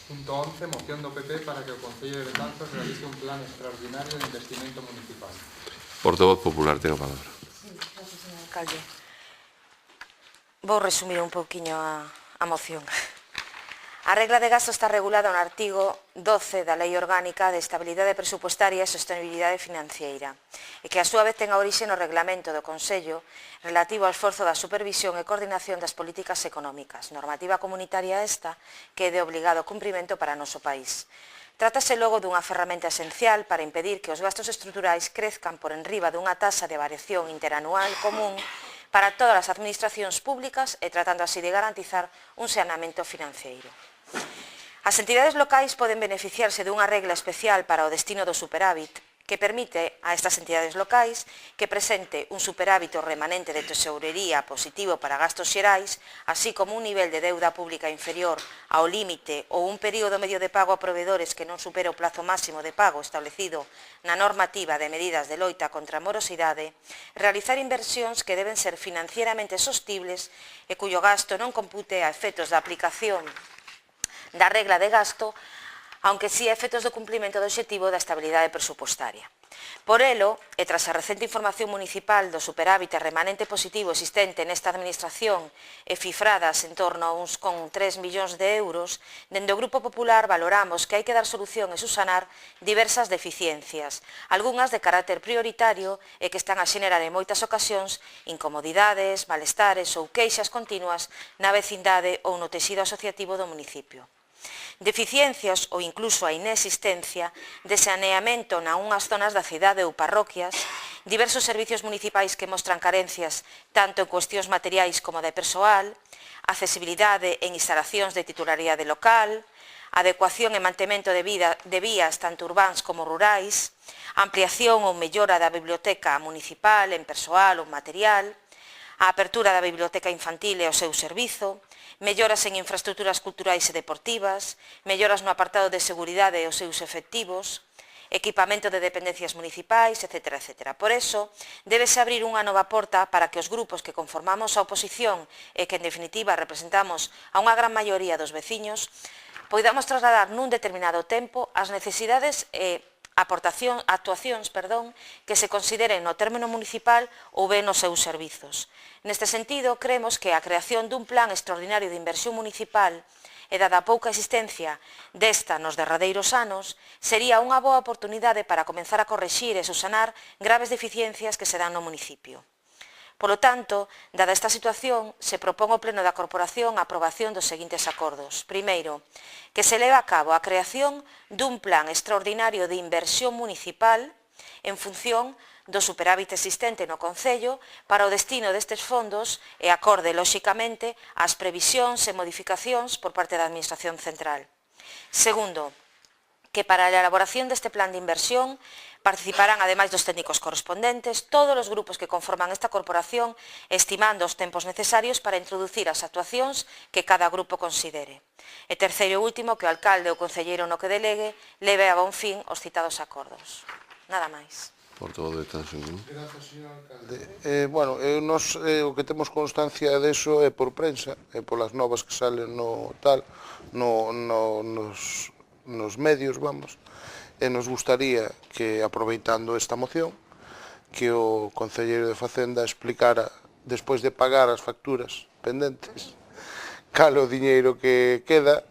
Punto 11, moción do PP para que o Concello de Betanzos realice un plan extraordinario de investimento municipal. Portavoz popular, ten a palabra. Sí, gracias, señor alcalde. Vou resumir un pouquiño a moción. A regla de gasto está regulada no artigo 12 da Lei Orgánica de Estabilidade Presupuestaria e Sostenibilidade Financeira e que a súa vez ten a orixe no reglamento do Consello relativo ao esforzo da supervisión e coordinación das políticas económicas, normativa comunitaria esta que é de obligado cumprimento para o noso país. Trátase logo dunha ferramenta esencial para impedir que os gastos estruturais crezcan por enriba dunha taxa de variación interanual común para todas as administracións públicas e tratando así de garantizar un saneamento financeiro. As entidades locais poden beneficiarse dunha regla especial para o destino do superávit que permite a estas entidades locais que presente un superávito remanente de tesourería positivo para gastos xerais, así como un nivel de deuda pública inferior ao límite ou un período medio de pago a provedores que non supere o plazo máximo de pago establecido na normativa de medidas de loita contra a morosidade, realizar inversións que deben ser financieramente sostibles e cuyo gasto non compute a efectos da aplicación da regla de gasto, aunque sí a efectos do cumplimento do obxectivo da estabilidade presupuestaria. Por elo, e tras a recente información municipal do superávit remanente positivo existente nesta administración e cifradas en torno a uns 3 millóns de euros, dende o Grupo Popular valoramos que hai que dar solución e subsanar diversas deficiencias, algunhas de carácter prioritario e que están a xenerar en moitas ocasións incomodidades, malestares ou queixas continuas na vecindade ou no tecido asociativo do municipio. Deficiencias ou incluso a inexistencia de saneamento na unhas zonas da cidade ou parroquias, diversos servicios municipais que mostran carencias tanto en cuestións materiais como de persoal, accesibilidade en instalacións de titularidade local, adecuación e mantemento de vías tanto urbáns como rurais, ampliación ou mellora da biblioteca municipal en persoal ou material, a apertura da biblioteca infantil e o seu servizo, melloras en infraestructuras culturais e deportivas, melloras no apartado de seguridade e os seus efectivos, equipamento de dependencias municipais, etc. etc. Por eso, débese abrir unha nova porta para que os grupos que conformamos a oposición e que, en definitiva, representamos a unha gran maioría dos veciños, poidamos trasladar nun determinado tempo as necesidades e actuacións que se consideren no término municipal ou ben nos seus servizos. Neste sentido, creemos que a creación dun plan extraordinario de inversión municipal e dada a pouca existencia desta nos derradeiros anos, sería unha boa oportunidade para comenzar a corrixir e subsanar graves deficiencias que se dan no municipio. Polo tanto, dada esta situación, se propón ao Pleno da Corporación a aprobación dos seguintes acordos. Primeiro, que se leve a cabo a creación dun plan extraordinario de inversión municipal en función do superávit existente no Concello para o destino destes fondos e acorde, lóxicamente, ás previsións e modificacións por parte da Administración Central. Segundo, que para a elaboración deste plan de inversión participarán, ademais dos técnicos correspondentes, todos os grupos que conforman esta corporación, estimando os tempos necesarios para introducir as actuacións que cada grupo considere. E terceiro e último, que o alcalde ou concelleiro no que delegue leve a bon fin os citados acordos. Nada máis. Portavoz de Betanzos. Gracias, señor alcalde. O que temos constancia deso é por prensa, e polas novas que salen nos medios, e nos gustaría que, aproveitando esta moción, que o concelleiro de Facenda explicara, despois de pagar as facturas pendentes, cal o diñeiro que queda,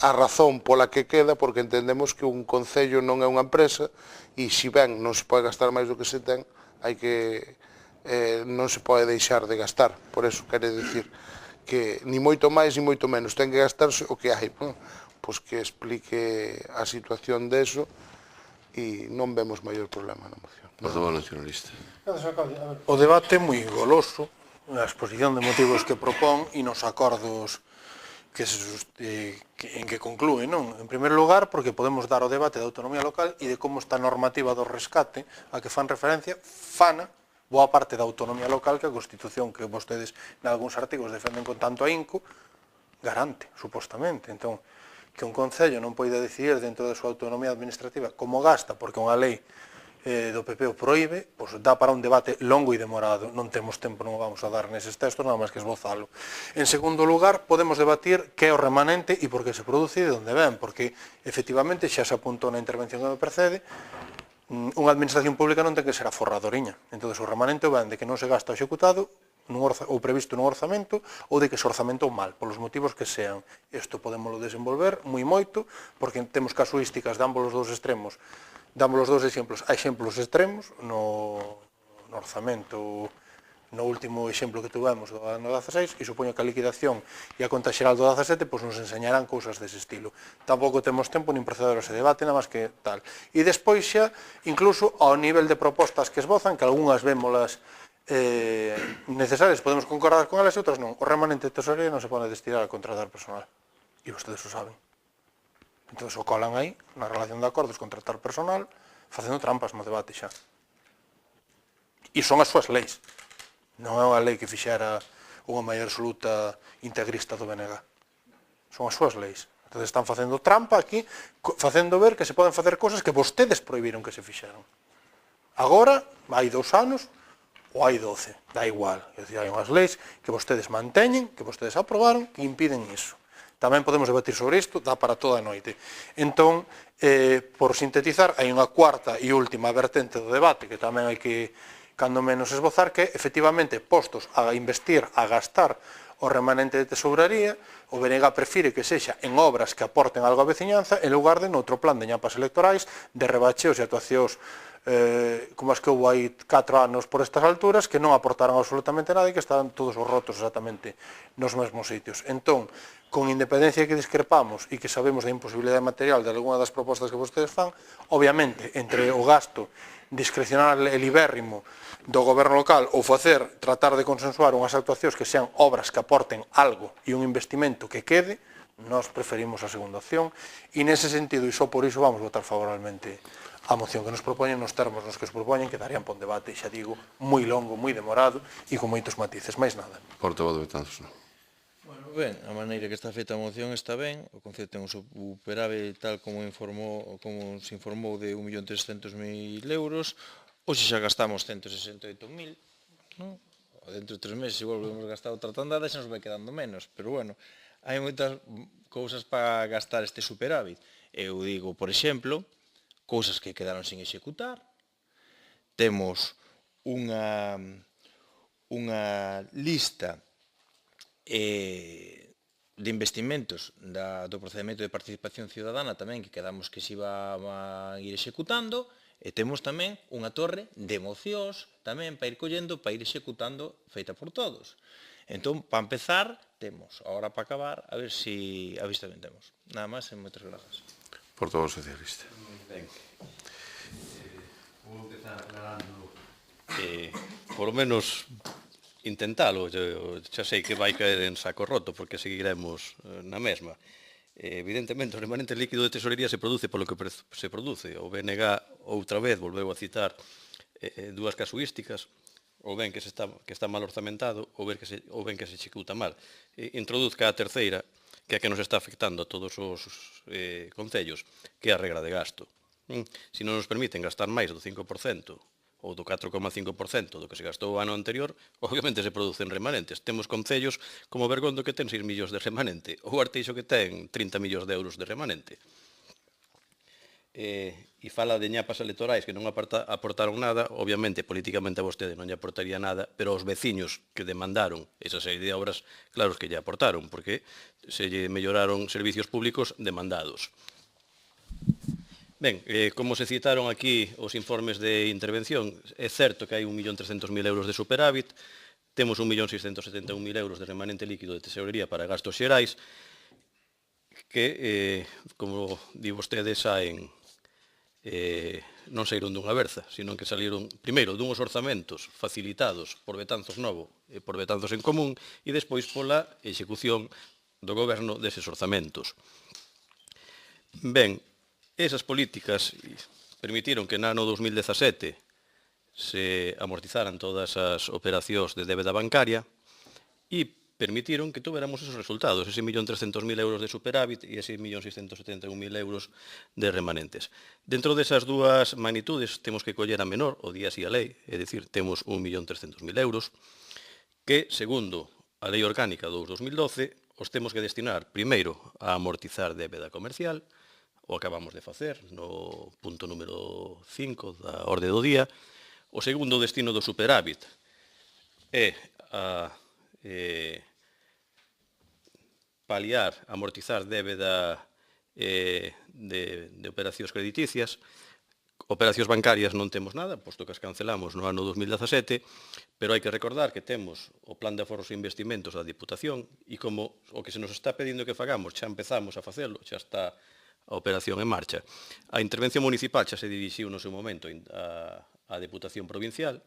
a razón pola que queda, porque entendemos que un concello non é unha empresa, e se ben non se pode gastar máis do que se ten, non se pode deixar de gastar. Por eso quere dicir que ni moito máis ni moito menos, ten que gastarse o que hai. Pois que explique a situación deso e non vemos maior problema na moción. Portavoz nacionalista. O debate é moi goloso, a exposición de motivos que propón e nos acordos en que conclúe, non? En primeiro lugar, porque podemos dar o debate da autonomía local e de como está a normativa do rescate a que fan referencia, fana boa parte da autonomía local que a Constitución que vostedes en algúns artigos defenden con tanto ahínco garante, supostamente. Entón, que un concello non poida decidir dentro da súa autonomía administrativa como gasta, porque unha lei do PP o proíbe, pois dá para un debate longo e demorado. Non temos tempo, non o vamos a dar neses textos, nada máis que esbozalo. En segundo lugar, podemos debatir que é o remanente e por que se produce e de onde ven, porque efectivamente xa se apuntou na intervención que me precede, unha administración pública non ten que ser aforradoriña. Entón, o remanente ven de que non se gasta o executado ou previsto nun orzamento ou de que se orzamentou mal, polos motivos que sean. Isto podémoslo desenvolver moi moito, porque temos casuísticas de ambos os dous extremos. Damos os dous exemplos, a exemplos extremos no orzamento, no último exemplo que tuvemos do ano 16, e supoño que a liquidación e a conta xeral do 17 pois nos enseñarán cousas dese estilo. Tampouco temos tempo nin proceder a ese debate, nada máis que tal. E despois xa, incluso ao nivel de propostas que esbozan, que algunhas vémolas necesarias, podemos concordar con elas e outras non. O remanente de tesorería non se pode destinar a contratar personal, e vostedes o saben. Entón, o colan aí, na relación de acordos, contratar personal, facendo trampas no debate xa. E son as súas leis. Non é unha lei que fixera unha maioría absoluta integrista do BNG. Son as súas leis. Entón, están facendo trampa aquí, facendo ver que se poden facer cosas que vostedes prohibiron que se fixeran. Agora, hai 2 anos, ou hai 12, dá igual. É dicir, hai unhas leis que vostedes manteñen, que vostedes aprobaron, que impiden iso. Tamén podemos debatir sobre isto, dá para toda a noite. Entón, por sintetizar, hai unha cuarta e última vertente do debate que tamén hai que, cando menos, esbozar, que, efectivamente, postos a investir, a gastar o remanente de tesouraría, o BNG prefire que sexa en obras que aporten algo á veciñanza en lugar de noutro plan de ñapas electorais, de rebacheos e actuacións como as que houve aí 4 anos por estas alturas, que non aportaron absolutamente nada e que estaban todos os rotos exactamente nos mesmos sitios. Entón, con independencia que discrepamos e que sabemos da imposibilidade material de alguna das propostas que vostedes fan, obviamente, entre o gasto discrecional e libérrimo do goberno local ou tratar de consensuar unhas actuacións que sean obras que aporten algo e un investimento que quede, nós preferimos a segunda opción e nese sentido, e só por iso, vamos votar favorablemente a moción que nos propoñen nos termos nos que os propoñen, que darían para un debate, xa digo, moi longo, moi demorado e con moitos matices, máis nada. Portavoz de Betanzos, non. Bueno, ben, a maneira que está feita a moción está ben, o concepto ten un superávit tal como se informou de 1.300.000 euros, hoxe xa gastamos 168.000, non? Dentro de 3 meses igual volvemos a gastar outra tandada e xa nos vai quedando menos, pero bueno, hai moitas cousas para gastar este superávit. Eu digo, por exemplo, cousas que quedaron sin executar. Temos unha lista de investimentos do procedimento de participación ciudadana tamén que quedamos que se iba a ir executando, e temos tamén unha torre de mocións tamén para ir collendo, para ir executando, feita por todos. Entón, para empezar, temos. Agora, para acabar, a ver se a vista ben temos. Nada máis e moitas grazas. Portavoz socialista. Ben, vou empezar aclarando por lo menos intentalo, xa sei que vai caer en saco roto porque seguiremos na mesma. Evidentemente, o remanente líquido de tesorería se produce polo que se produce. O BNG outra vez volveu a citar dúas casuísticas, ou ben que está mal orzamentado, ou ben que se executa mal. Introduzca a terceira, que é a que nos está afectando a todos os concellos, que é a regra de gasto. Se non nos permiten gastar máis do 5% ou do 4,5% do que se gastou o ano anterior, obviamente se producen remanentes. Temos concellos como Bergondo que ten 6 millóns de remanente, ou Arteixo que ten 30 millóns de euros de remanente. E fala de ñapas electorais que non aportaron nada, obviamente, políticamente a vostede non lle aportaría nada, pero aos veciños que demandaron esa serie de obras, claro que lle aportaron, porque se lle melloraron servicios públicos demandados. Ben, como se citaron aquí os informes de intervención, é certo que hai 1.300.000 euros de superávit, temos 1.671.000 euros de remanente líquido de tesorería para gastos xerais, que, como di vostede, non saíron dunha berza, sino que saliron, primeiro, dunhos orzamentos facilitados por Betanzos Novo e por Betanzos en Común, e despois pola execución do goberno deses orzamentos. Ben, esas políticas permitiron que no ano 2017 se amortizaran todas as operacións de débeda bancaria e permitiron que tuviéramos esos resultados, ese 1.300.000 euros de superávit e ese 1.671.000 euros de remanentes. Dentro desas dúas magnitudes temos que coller a menor, o día así a lei, é dicir, temos 1.300.000 euros, que, segundo a Lei Orgánica do 2012, os temos que destinar, primeiro, a amortizar débeda comercial, o acabamos de facer no punto número 5 da orde do día. O segundo destino do superávit é a paliar, amortizar débeda de operacións crediticias. Operacións bancarias non temos nada, posto que as cancelamos no ano 2017, pero hai que recordar que temos o Plan de Aforros e Investimentos da Diputación e como o que se nos está pedindo que fagamos xa empezamos a facelo, xa está a operación en marcha. A intervención municipal xa se dirixiu no seu momento á Deputación Provincial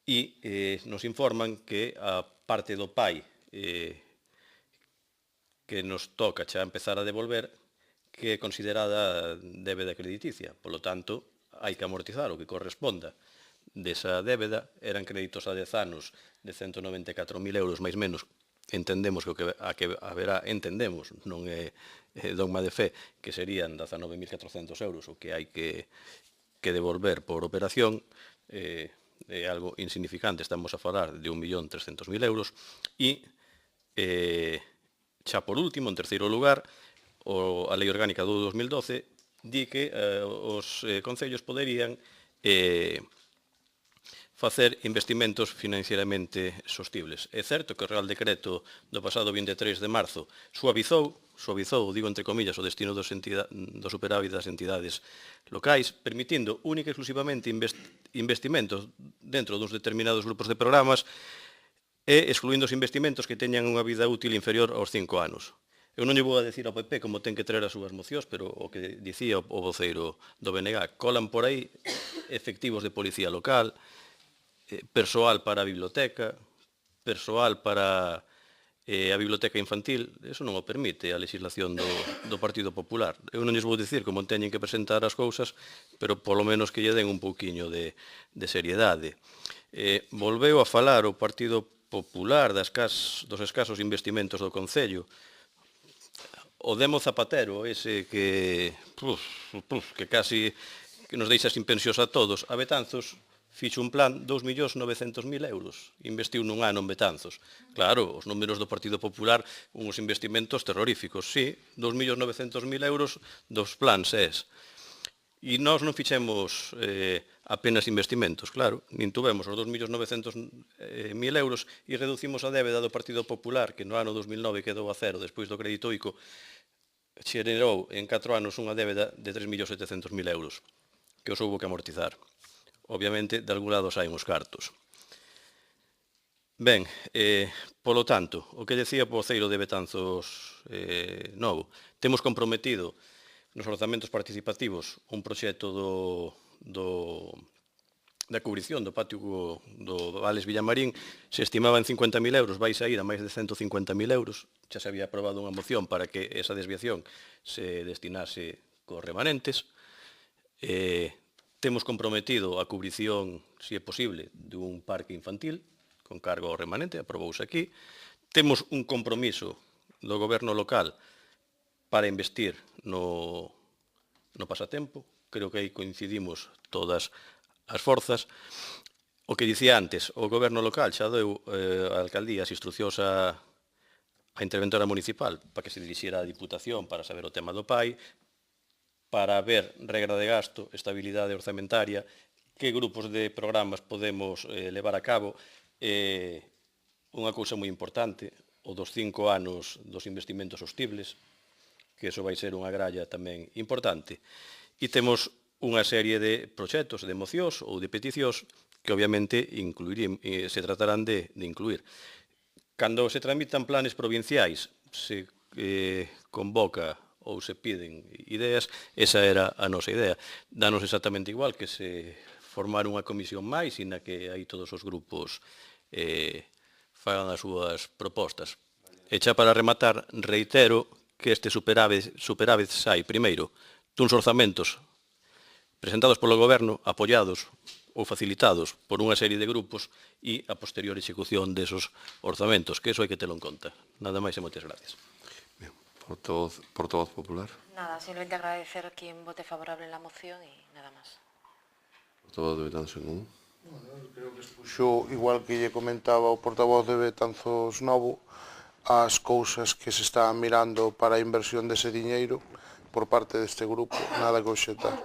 e nos informan que a parte do PAI que nos toca xa empezar a devolver que é considerada débeda crediticia. Polo tanto, hai que amortizar o que corresponda desa débeda. Eran créditos a 10 anos de 194.000 euros, máis menos. Entendemos que a que haberá, entendemos, non é dogma de fe, que serían 19.400 euros o que hai que devolver por operación. É algo insignificante, estamos a falar de 1.300.000 euros. E, xa por último, en terceiro lugar, a Lei Orgánica do 2012 di que os concellos poderían facer investimentos financieramente sostibles. É certo que o Real Decreto do pasado 23 de marzo suavizou, digo entre comillas, o destino do superávit das entidades locais, permitindo única e exclusivamente investimentos dentro dos determinados grupos de programas e excluindo os investimentos que teñan unha vida útil inferior aos 5 anos. Eu non lle vou a decir ao PP como ten que traer as súas mocións, pero o que dicía o voceiro do BNG, colan por aí efectivos de policía local, persoal para a biblioteca, persoal para a biblioteca infantil. Eso non o permite a legislación do Partido Popular. Eu non lles vou dicir como teñen que presentar as cousas, pero polo menos que lle den un pouquiño de seriedade. Volveu a falar o Partido Popular dos escasos investimentos do Concello. O Demo Zapatero, ese que casi nos deixa sin pensións a todos, a Betanzos fixo un plan 2.900.000 euros. Investiu nun ano en Betanzos. Claro, os números do Partido Popular, uns investimentos terroríficos. Sí, 2.900.000 euros dos plans es. E nós non fixemos apenas investimentos, claro, nin tuvemos os 2.900.000 euros e reducimos a débeda do Partido Popular, que no ano 2009 quedou a cero despois do crédito ICO, xerou en 4 anos unha débeda de 3.700.000 euros, que os houbo que amortizar. Obviamente, de algún lado saen os cartos. Ben, polo tanto, o que decía o voceiro de Betanzos Novo, temos comprometido nos orzamentos participativos un proxecto da cubrición do patio do Vales Villamarín. Se estimaba en 50.000 euros, vai sair a máis de 150.000 euros. Xa se había aprobado unha moción para que esa desviación se destinase cos remanentes. Temos comprometido a cubrición, se é posible, dun parque infantil con cargo ao remanente, aprobouse aquí. Temos un compromiso do goberno local para investir no pasatempo. Creo que aí coincidimos todas as forzas. O que dicía antes, o goberno local xa deu a alcaldía as instruccións a interventora municipal para que se dirixiera á Diputación para saber o tema do PAI, para ver regra de gasto, estabilidade orzamentaria, que grupos de programas podemos levar a cabo. Unha cousa moi importante, o dos 5 anos dos investimentos sostibles, que iso vai ser unha gralla tamén importante. E temos unha serie de proxectos, de mocións ou de peticións que obviamente se tratarán de incluir. Cando se tramitan planes provinciais, se convoca ou se piden ideas, esa era a nosa idea. Danos exactamente igual que se formar unha comisión máis e na que aí todos os grupos fagan as súas propostas. E xa para rematar, reitero que este superávit sai, primeiro, duns orzamentos presentados polo Goberno, apoiados ou facilitados por unha serie de grupos e a posterior execución desos orzamentos, que eso hai que telo en conta. Nada máis e moitas gracias. Bien. Portavoz popular. Nada, simplemente agradecer a quien vote favorable en la moción y nada más. Portavoz de Betanzos en Común. Creo que expuxo, igual que lle comentaba o portavoz de Betanzos Novo, as cousas que se están mirando para a inversión dese diñeiro por parte deste grupo, nada que obxetar.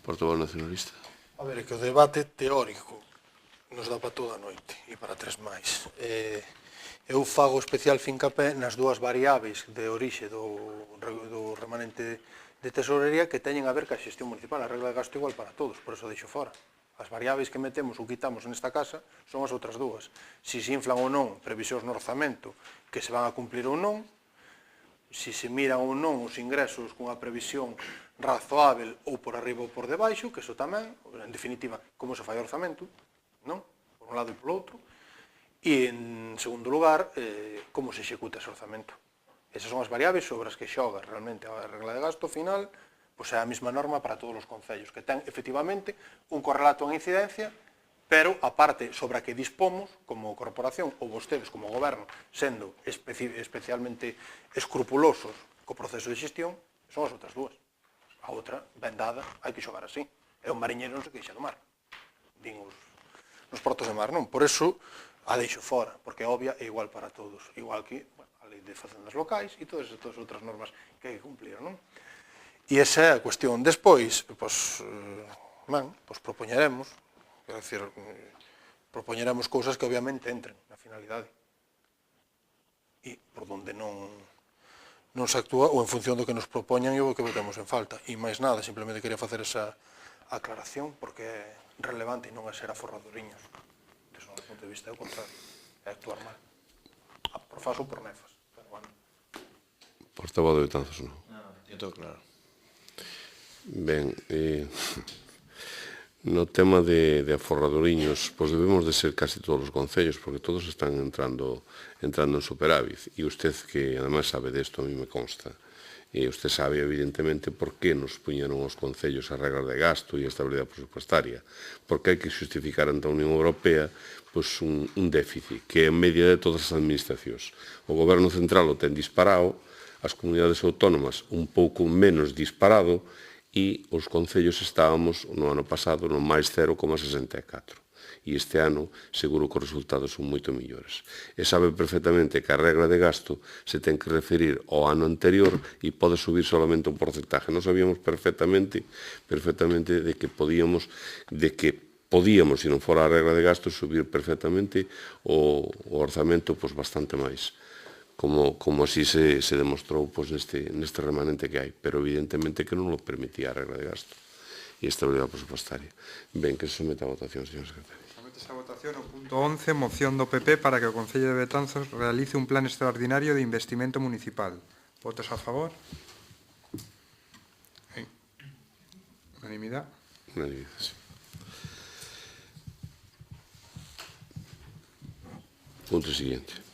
Portavoz nacionalista. A ver, é que o debate teórico nos dá para toda a noite e para tres máis. Eu fago especial fincapé nas dúas variables de orixe do remanente de tesorería que teñen a ver ca xestión municipal. A regla de gasto igual para todos, por eso deixo fora. As variables que metemos ou quitamos nesta casa son as outras dúas. Si se inflan ou non previsións no orzamento que se van a cumplir ou non, si se miran ou non os ingresos cunha previsión razoável ou por arriba ou por debaixo, que eso tamén, en definitiva, como se fai o orzamento, non? Por un lado e polo outro. E, en segundo lugar, como se executa ese orzamento. Esas son as variables sobre as que xoga realmente a regla de gasto final, pois é a mesma norma para todos os concellos, que ten, efectivamente, un correlato en incidencia, pero a parte sobre a que dispomos, como corporación, ou vostedes como goberno, sendo especialmente escrupulosos co proceso de xestión, son as outras dúas. A outra, ben dada, hai que xogar así. É un mariñeiro non se queixa do mar. Din nos portos de mar, non? Por eso, a deixo fora, porque é obvia e igual para todos. Igual que a lei de facendas locais e todas as outras normas que hai que cumplir, non? E esa é a cuestión. Despois, propoñeremos, quero dicir, propoñeremos cousas que obviamente entren na finalidade e por donde non se actúa ou en función do que nos propoñan e o que votemos en falta. E máis nada, simplemente quería facer esa aclaración porque é relevante e non é ser aforradoriños. Desde o punto de vista é o contrario, é actuar mal. Por fas ou por nefas. Portavoz de Betanzos non. Todo claro. Ben, no tema de aforradoriños, pois debemos de ser casi todos os concellos, porque todos están entrando en superávit. E usted, que además sabe desto, a mí me consta, e usted sabe, evidentemente, por que nos puñeron os concellos as reglas de gasto e a estabilidade presupuestaria. Porque hai que justificar ante a Unión Europea pois, un déficit, que é a media de todas as administracións. O Goberno Central o ten disparado, as comunidades autónomas un pouco menos disparado, e os concellos estábamos no ano pasado no máis 0,64. E este ano seguro que os resultados son moito mellores. E sabe perfectamente que a regla de gasto se ten que referir ao ano anterior e pode subir solamente un porcentaje. Nós sabíamos perfectamente de que podíamos, se non fora a regla de gasto, subir perfectamente o orzamento bastante máis. Como así se demostrou neste remanente que hai, pero evidentemente que non lo permitía a regla de gasto e a estabilidade presupuestaria. Ben, que se someta a votación, señor secretario. Somete a votación o punto 11, moción do PP para que o Concello de Betanzos realice un plan extraordinario de investimento municipal. Votos a favor? Unanimidade? Unanimidade, sí. Punto siguiente.